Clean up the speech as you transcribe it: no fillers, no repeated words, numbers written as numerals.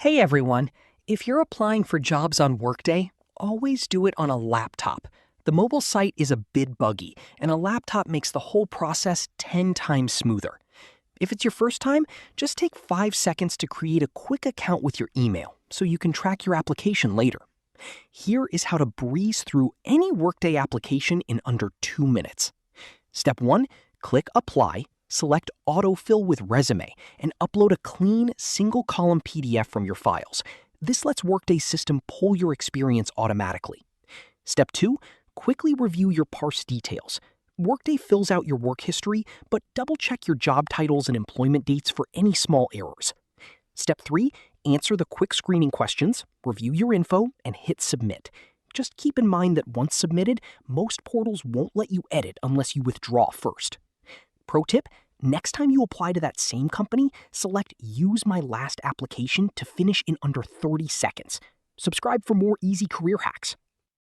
Hey everyone, if you're applying for jobs on Workday, always do it on a laptop. The mobile site is a bit buggy, and a laptop makes the whole process 10 times smoother. If it's your first time, just take 5 seconds to create a quick account with your email so you can track your application later. Here is how to breeze through any Workday application in under 2 minutes. Step 1, click Apply, select Autofill with Resume, and upload a clean, single-column PDF from your files. This lets Workday's system pull your experience automatically. Step 2, quickly review your parse details. Workday fills out your work history, but double-check your job titles and employment dates for any small errors. Step 3, answer the quick screening questions, review your info, and hit Submit. Just keep in mind that once submitted, most portals won't let you edit unless you withdraw first. Pro tip, next time you apply to that same company, select Use My Last Application to finish in under 30 seconds. Subscribe for more easy career hacks.